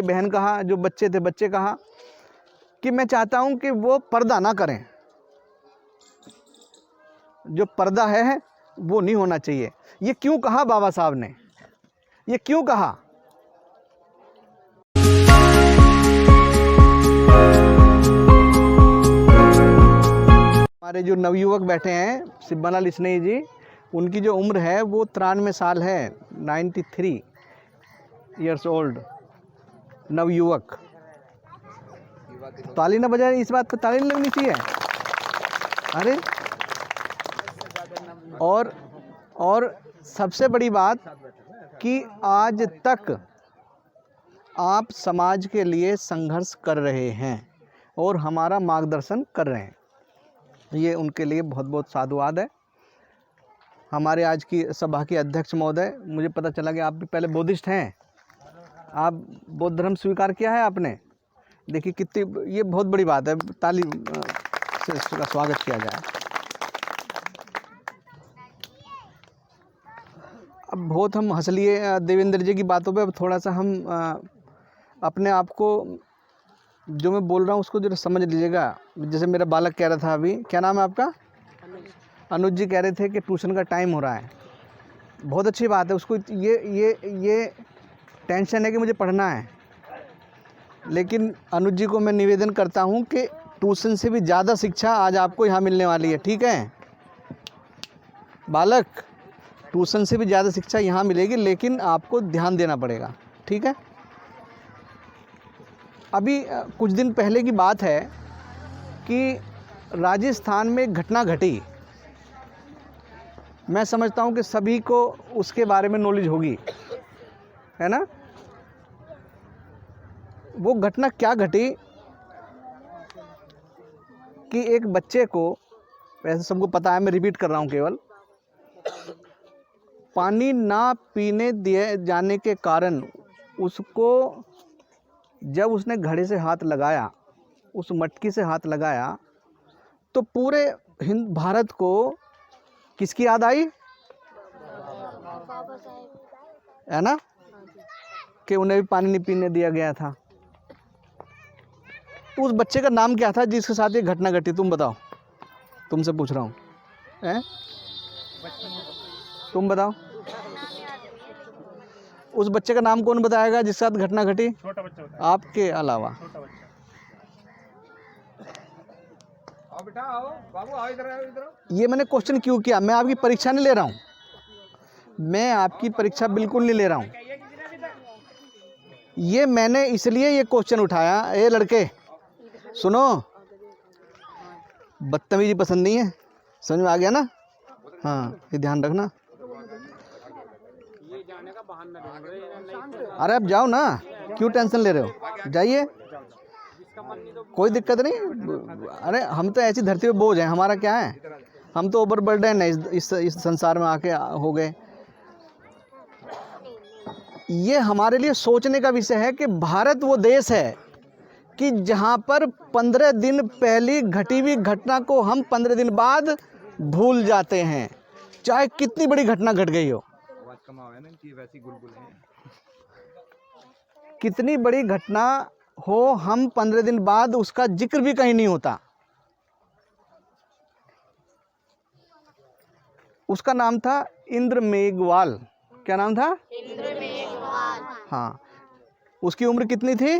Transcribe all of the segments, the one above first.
बहन कहा, जो बच्चे थे बच्चे कहा कि मैं चाहता हूं कि वो पर्दा ना करें, जो पर्दा है वो नहीं होना चाहिए। ये क्यों कहा बाबा साहब ने, ये क्यों कहा? हमारे जो नवयुवक बैठे हैं शिवलाल स्नेही जी, उनकी जो उम्र है वो 93 साल है, 93 ईयर्स ओल्ड नवयुवक। ताली ना बजाए, इस बात पर ताली नहीं लगनी चाहिए। अरे और सबसे बड़ी बात कि आज तक आप समाज के लिए संघर्ष कर रहे हैं और हमारा मार्गदर्शन कर रहे हैं, ये उनके लिए बहुत बहुत साधुवाद है। हमारे आज की सभा के अध्यक्ष महोदय, मुझे पता चला कि आप भी पहले बौद्धिस्ट हैं, आप बौद्ध धर्म स्वीकार किया है आपने। देखिए कितनी, ये बहुत बड़ी बात है, ताली से इसका स्वागत किया जाए। अब बहुत हम हंस लिए देवेंद्र जी की बातों पे, अब थोड़ा सा हम अपने आप को, जो मैं बोल रहा हूँ उसको जरा समझ लीजिएगा। जैसे मेरा बालक कह रहा था अभी, क्या नाम है आपका? अनुज जी कह रहे थे कि ट्यूशन का टाइम हो रहा है। बहुत अच्छी बात है, उसको ये टेंशन है कि मुझे पढ़ना है, लेकिन अनुज जी को मैं निवेदन करता हूँ कि ट्यूशन से भी ज़्यादा शिक्षा आज आपको यहाँ मिलने वाली है। ठीक है बालक, ट्यूशन से भी ज़्यादा शिक्षा यहाँ मिलेगी, लेकिन आपको ध्यान देना पड़ेगा। ठीक है। अभी कुछ दिन पहले की बात है कि राजस्थान में एक घटना घटी। मैं समझता हूँ कि सभी को उसके बारे में नॉलेज होगी, है ना। वो घटना क्या घटी कि एक बच्चे को, वैसे सबको पता है, मैं रिपीट कर रहा हूँ केवल, पानी ना पीने दिए जाने के कारण उसको, जब उसने घड़े से हाथ लगाया, उस मटकी से हाथ लगाया, तो पूरे भारत को किसकी याद आई, है ना, कि उन्हें भी पानी नहीं पीने दिया गया था। तो उस बच्चे का नाम क्या था जिसके साथ ये घटना घटी? तुम बताओ, तुमसे पूछ रहा हूँ, हैं? तुम बताओ, उस बच्चे का नाम कौन बताएगा जिसके साथ घटना घटी? छोटा बच्चा आपके अलावा। आओ बेटा, आओ बाबू, आओ इधर। ये मैंने क्वेश्चन क्यों किया? मैं आपकी परीक्षा नहीं ले रहा हूँ, मैं आपकी परीक्षा बिल्कुल नहीं ले रहा हूँ। ये मैंने इसलिए ये क्वेश्चन उठाया, ए लड़के सुनो, बदतमीजी पसंद नहीं है, समझ में आ गया ना? हाँ, ये ध्यान रखना। अरे अब जाओ ना, क्यों टेंशन ले रहे हो, जाइए, कोई दिक्कत नहीं। अरे हम तो ऐसी धरती पे बोझ हैं, हमारा क्या है, हम तो ओवरबर्डन है इस संसार में आके हो गए। ये हमारे लिए सोचने का विषय है कि भारत वो देश है कि जहाँ पर 15 दिन पहली घटी हुई घटना को हम 15 दिन बाद भूल जाते हैं, चाहे कितनी बड़ी घटना घट गई हो। कितनी बड़ी घटना हो, हम 15 दिन बाद उसका जिक्र भी कहीं नहीं होता। उसका नाम था इंद्र मेघवाल। क्या नाम था? इंद्र मेघवाल। हाँ, उसकी उम्र कितनी थी?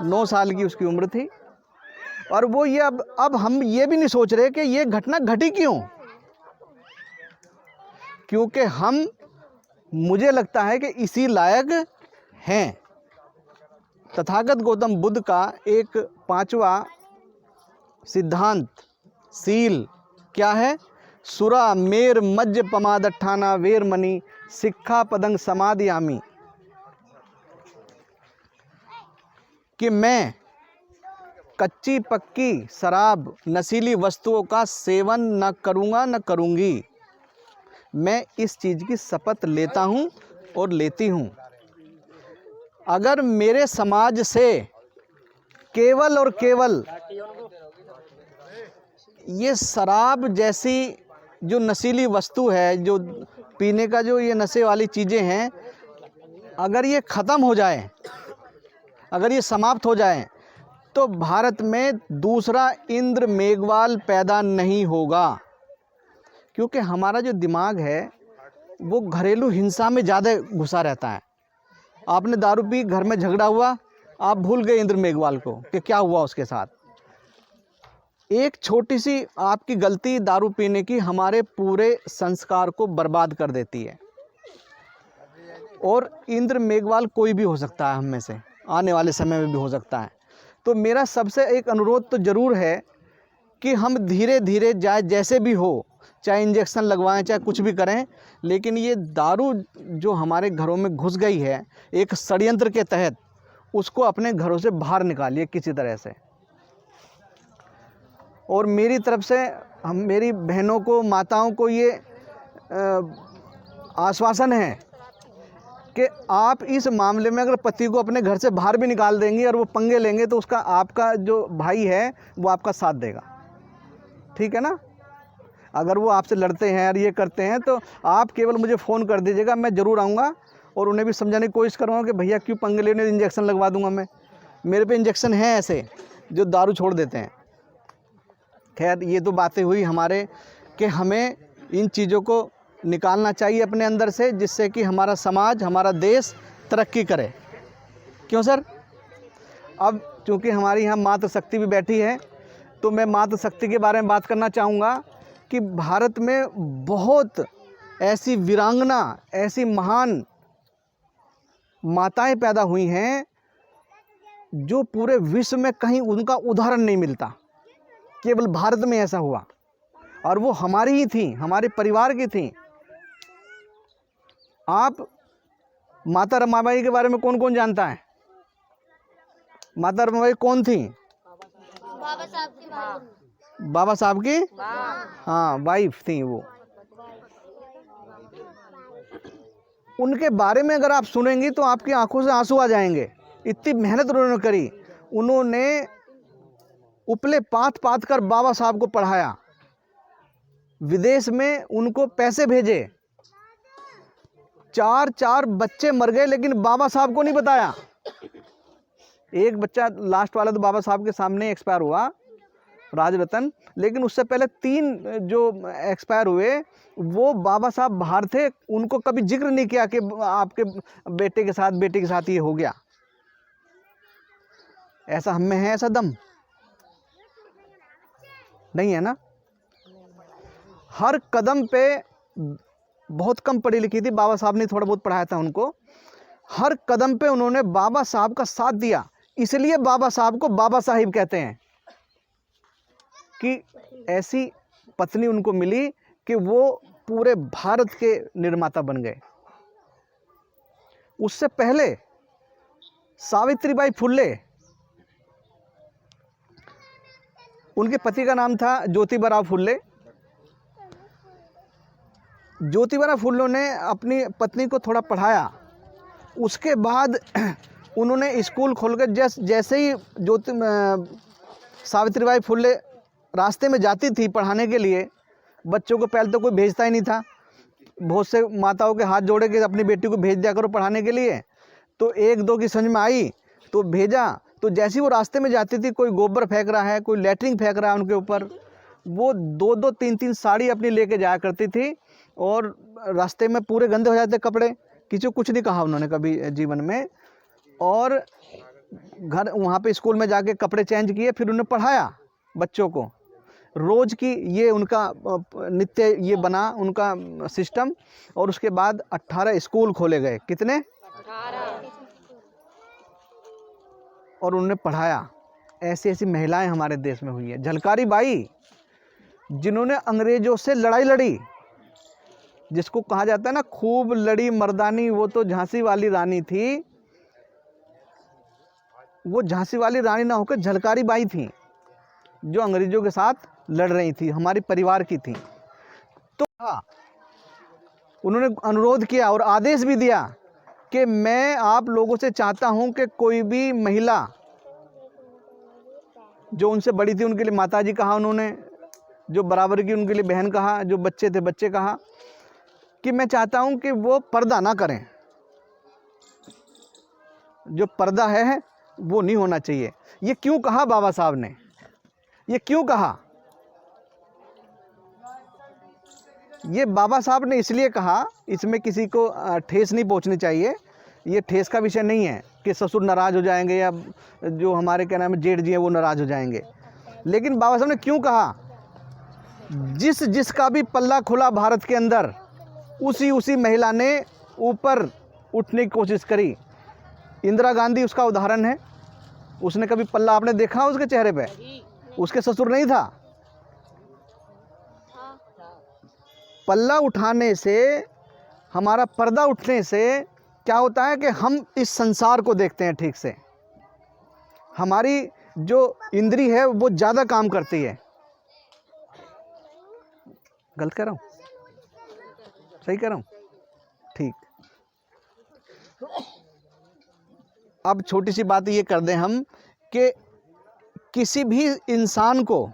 9 साल की उसकी उम्र थी। और वो ये अब हम ये भी नहीं सोच रहे कि ये घटना घटी क्यों, क्योंकि हम, मुझे लगता है कि इसी लायक हैं। तथागत गौतम बुद्ध का एक 5वां सिद्धांत, सील क्या है? सुरा मेर मज्ज पमादठाना वेरमणि सिक्खा पदंग समादियामी, कि मैं कच्ची पक्की शराब, नशीली वस्तुओं का सेवन न करूँगा न करूँगी। मैं इस चीज़ की शपथ लेता हूँ और लेती हूँ। अगर मेरे समाज से केवल और केवल ये शराब जैसी जो नशीली वस्तु है, जो पीने का जो ये नशे वाली चीज़ें हैं, अगर ये ख़त्म हो जाए अगर ये समाप्त हो जाए तो भारत में दूसरा इंद्र मेघवाल पैदा नहीं होगा, क्योंकि हमारा जो दिमाग है वो घरेलू हिंसा में ज़्यादा घुसा रहता है। आपने दारू पी, घर में झगड़ा हुआ, आप भूल गए इंद्र मेघवाल को कि क्या हुआ उसके साथ। एक छोटी सी आपकी गलती दारू पीने की हमारे पूरे संस्कार को बर्बाद कर देती है। और इंद्र मेघवाल कोई भी हो सकता है, हम में से आने वाले समय में भी हो सकता है। तो मेरा सबसे एक अनुरोध तो ज़रूर है कि हम धीरे धीरे जाए, जैसे भी हो, चाहे इंजेक्शन लगवाएं, चाहे कुछ भी करें, लेकिन ये दारू जो हमारे घरों में घुस गई है एक षड्यंत्र के तहत, उसको अपने घरों से बाहर निकालिए किसी तरह से। और मेरी तरफ से हम मेरी बहनों को, माताओं को ये आश्वासन है कि आप इस मामले में अगर पति को अपने घर से बाहर भी निकाल देंगी और वो पंगे लेंगे तो उसका, आपका जो भाई है वो आपका साथ देगा, ठीक है ना। अगर वो आपसे लड़ते हैं और ये करते हैं तो आप केवल मुझे फ़ोन कर दीजिएगा, मैं ज़रूर आऊँगा और उन्हें भी समझाने की कोशिश करूँगा कि भैया क्यों पंगे लेने, इंजेक्शन लगवा दूँगा मैं। मेरे पे इंजेक्शन हैं ऐसे जो दारू छोड़ देते हैं। खैर, ये तो बातें हुई हमारे कि हमें इन चीज़ों को निकालना चाहिए अपने अंदर से, जिससे कि हमारा समाज, हमारा देश तरक्की करे। क्यों सर? अब चूँकि हमारी यहाँ मातृशक्ति भी बैठी है तो मैं मातृशक्ति के बारे में बात करना चाहूँगा कि भारत में बहुत ऐसी वीरांगना, ऐसी महान माताएं पैदा हुई हैं जो पूरे विश्व में कहीं उनका उदाहरण नहीं मिलता, केवल भारत में ऐसा हुआ, और वो हमारी ही थी, हमारे परिवार की थी। आप माता रमाबाई के बारे में कौन कौन जानता है? माता रमाबाई कौन थी? बाबा साहब की वाइफ। बाबा साहब की हाँ वाइफ थी वो। उनके बारे में अगर आप सुनेंगी तो आपकी आंखों से आंसू आ जाएंगे। इतनी मेहनत उन्होंने करी, उन्होंने उपले पात पात कर बाबा साहब को पढ़ाया, विदेश में उनको पैसे भेजे, 4 बच्चे मर गए लेकिन बाबा साहब को नहीं बताया। एक बच्चा लास्ट वाला तो बाबा साहब के सामने एक्सपायर हुआ, राजरतन, लेकिन उससे पहले 3 जो एक्सपायर हुए वो बाबा साहब बाहर थे, उनको कभी जिक्र नहीं किया कि आपके बेटे के साथ, बेटी के साथ ये हो गया। ऐसा हम में है ऐसा दम? नहीं है ना। हर कदम पे, बहुत कम पढ़ी लिखी थी, बाबा साहब ने थोड़ा बहुत पढ़ाया था उनको, हर कदम पे उन्होंने बाबा साहब का साथ दिया। इसलिए बाबा साहब को बाबा साहिब कहते हैं कि ऐसी पत्नी उनको मिली कि वो पूरे भारत के निर्माता बन गए। उससे पहले सावित्रीबाई फुल्ले, उनके पति का नाम था ज्योतिबा फुल्ले। ज्योतिबा फुल्ले ने अपनी पत्नी को थोड़ा पढ़ाया, उसके बाद उन्होंने स्कूल खोलकर जैसे ही सावित्रीबाई फुल्ले रास्ते में जाती थी पढ़ाने के लिए, बच्चों को पहले तो कोई भेजता ही नहीं था, बहुत से माताओं के हाथ जोड़े कि अपनी बेटी को भेज दिया करो पढ़ाने के लिए, तो 1-2 की समझ में आई तो भेजा। तो जैसे ही वो रास्ते में जाती थी, कोई गोबर फेंक रहा है, कोई लैट्रिन फेंक रहा है उनके ऊपर, वो 2-2, 3-3 साड़ी अपनी लेके जाया करती थी और रास्ते में पूरे गंदे हो जाते कपड़े। किसी को कुछ नहीं कहा उन्होंने कभी जीवन में, और घर वहाँ पे स्कूल में जाके कपड़े चेंज किए, फिर उन्हें पढ़ाया बच्चों को रोज़ की, ये उनका नित्य ये बना उनका सिस्टम। और उसके बाद 18 स्कूल खोले गए। कितने? 18। और उन्होंने पढ़ाया। ऐसी ऐसी महिलाएं हमारे देश में हुई है। झलकारी बाई, जिन्होंने अंग्रेजों से लड़ाई लड़ी, जिसको कहा जाता है ना खूब लड़ी मर्दानी, वो तो झांसी वाली रानी थी। वो झांसी वाली रानी ना होकर झलकारी बाई थी, जो अंग्रेजों के साथ लड़ रही थी, हमारे परिवार की थी। तो हाँ, उन्होंने अनुरोध किया और आदेश भी दिया कि मैं आप लोगों से चाहता हूं कि कोई भी महिला जो उनसे बड़ी थी उनके लिए माताजी कहा उन्होंने, जो बराबर की उनके लिए बहन कहा, जो बच्चे थे बच्चे कहा, कि मैं चाहता हूं कि वो पर्दा ना करें। जो पर्दा है वो नहीं होना चाहिए। ये क्यों कहा बाबा साहब ने, ये क्यों कहा? ये बाबा साहब ने इसलिए कहा, इसमें किसी को ठेस नहीं पहुंचनी चाहिए, ये ठेस का विषय नहीं है कि ससुर नाराज़ हो जाएंगे या जो हमारे क्या नाम है जेठ जी हैं वो नाराज़ हो जाएंगे। लेकिन बाबा साहब ने क्यों कहा? जिसका भी पल्ला खुला भारत के अंदर, उसी महिला ने ऊपर उठने की कोशिश करी। इंदिरा गांधी उसका उदाहरण है। उसने कभी पल्ला आपने देखा उसके चेहरे पे? उसके ससुर नहीं था। पल्ला उठाने से, हमारा पर्दा उठने से क्या होता है कि हम इस संसार को देखते हैं ठीक से। हमारी जो इंद्री है वो ज़्यादा काम करती है। गलत कह रहा हूँ? सही कह रहा हूँ? ठीक। अब छोटी सी बात ये कर दें हम कि किसी भी इंसान को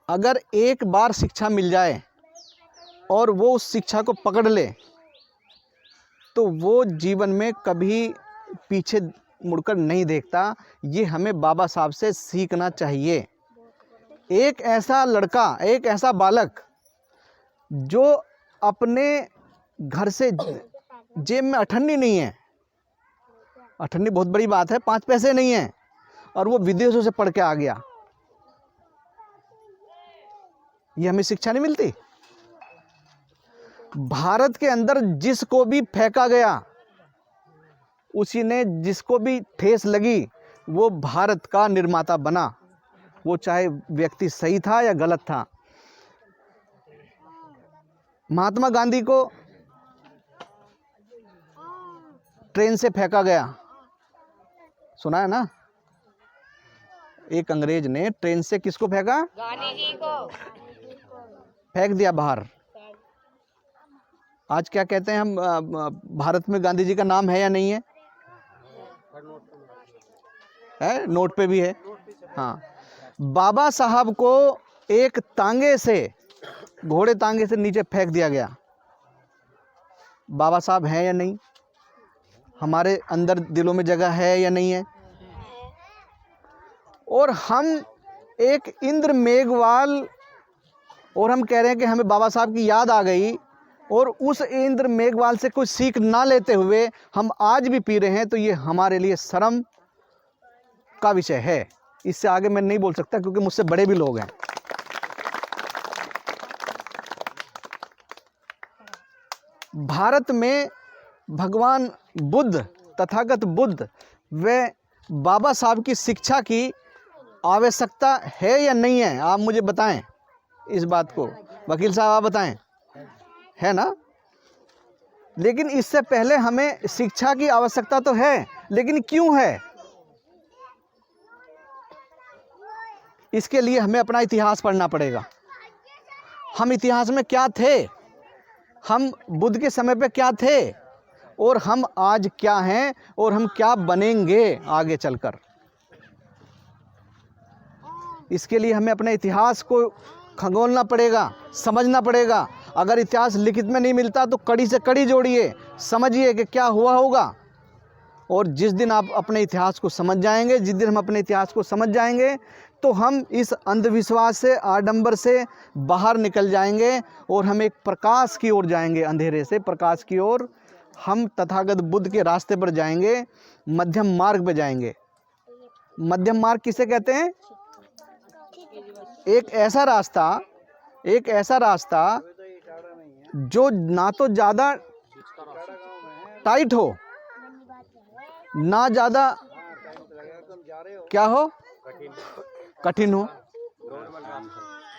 अगर एक बार शिक्षा मिल जाए और वो उस शिक्षा को पकड़ ले तो वो जीवन में कभी पीछे मुड़कर नहीं देखता। ये हमें बाबा साहब से सीखना चाहिए। एक ऐसा लड़का, एक ऐसा बालक जो अपने घर से जेब में अठन्नी नहीं है, अठन्नी बहुत बड़ी बात है, 5 पैसे नहीं है, और वो विदेशों से पढ़ के आ गया, ये हमें शिक्षा नहीं मिलती। भारत के अंदर जिसको भी फेंका गया, उसी ने, जिसको भी ठेस लगी, वो भारत का निर्माता बना। वो चाहे व्यक्ति सही था या गलत था। महात्मा गांधी को ट्रेन से फेंका गया, सुना है ना? एक अंग्रेज ने ट्रेन से किसको फेंका? गांधी जी को फेंक दिया बाहर। आज क्या कहते हैं हम, भारत में गांधी जी का नाम है या नहीं है? है, नोट पे भी है। हाँ, बाबा साहब को एक तांगे से, घोड़े तांगे से नीचे फेंक दिया गया। बाबा साहब हैं या नहीं? हमारे अंदर दिलों में जगह है या नहीं है? और हम एक इंद्र मेघवाल, और हम कह रहे हैं कि हमें बाबा साहब की याद आ गई, और उस इंद्र मेघवाल से कुछ सीख ना लेते हुए हम आज भी पी रहे हैं, तो ये हमारे लिए शर्म का विषय है। इससे आगे मैं नहीं बोल सकता क्योंकि मुझसे बड़े भी लोग हैं। भारत में भगवान बुद्ध, तथागत बुद्ध व बाबा साहब की शिक्षा की आवश्यकता है या नहीं है? आप मुझे बताएं इस बात को। वकील साहब आप बताएं, है ना? लेकिन इससे पहले हमें शिक्षा की आवश्यकता तो है, लेकिन क्यों है? इसके लिए हमें अपना इतिहास पढ़ना पड़ेगा। हम इतिहास में क्या थे, हम बुद्ध के समय पे क्या थे, और हम आज क्या हैं, और हम क्या बनेंगे आगे चलकर। इसके लिए हमें अपने इतिहास को खंगोलना पड़ेगा, समझना पड़ेगा। अगर इतिहास लिखित में नहीं मिलता तो कड़ी से कड़ी जोड़िए, समझिए कि क्या हुआ होगा। और जिस दिन आप अपने इतिहास को समझ जाएंगे, जिस दिन हम अपने इतिहास को समझ जाएंगे, तो हम इस अंधविश्वास से, आडंबर से बाहर निकल जाएंगे और हम एक प्रकाश की ओर जाएंगे, अंधेरे से प्रकाश की ओर। हम तथागत बुद्ध के रास्ते पर जाएंगे, मध्यम मार्ग पे जाएंगे। मध्यम मार्ग किसे कहते हैं? एक ऐसा रास्ता जो ना तो ज़्यादा टाइट हो, ना ज़्यादा क्या हो, कठिन हो।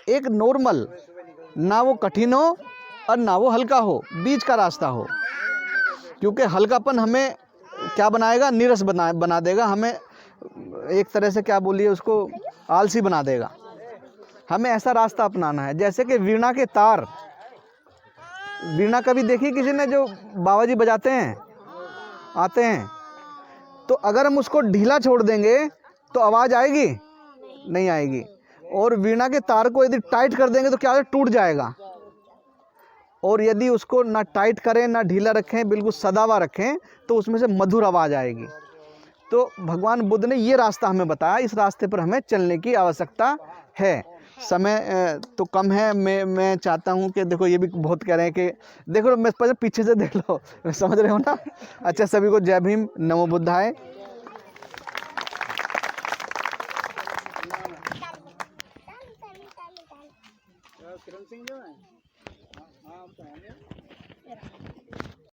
एक नॉर्मल, ना वो कठिन हो और ना वो हल्का हो, बीच का रास्ता हो। क्योंकि हल्कापन हमें क्या बनाएगा? नीरस बना देगा, हमें एक तरह से क्या बोलिए उसको, आलसी बना देगा। हमें ऐसा रास्ता अपनाना है जैसे कि वीणा के तार। वीणा कभी देखी किसी ने, जो बाबा जी बजाते हैं, आते हैं, तो अगर हम उसको ढीला छोड़ देंगे तो आवाज़ आएगी? नहीं आएगी। और वीणा के तार को यदि टाइट कर देंगे तो क्या होगा? टूट जाएगा। और यदि उसको ना टाइट करें ना ढीला रखें, बिल्कुल सदावा रखें, तो उसमें से मधुर आवाज़ आएगी। तो भगवान बुद्ध ने ये रास्ता हमें बताया, इस रास्ते पर हमें चलने की आवश्यकता है। समय तो कम है, मैं चाहता हूँ कि देखो ये भी बहुत कह रहे हैं कि देखो मैं पीछे से देख लो, समझ रहे हो ना। अच्छा, सभी को जय भीम, नमो बुद्धाय। किरण सिंह जो है, हाँ हम तो हैं।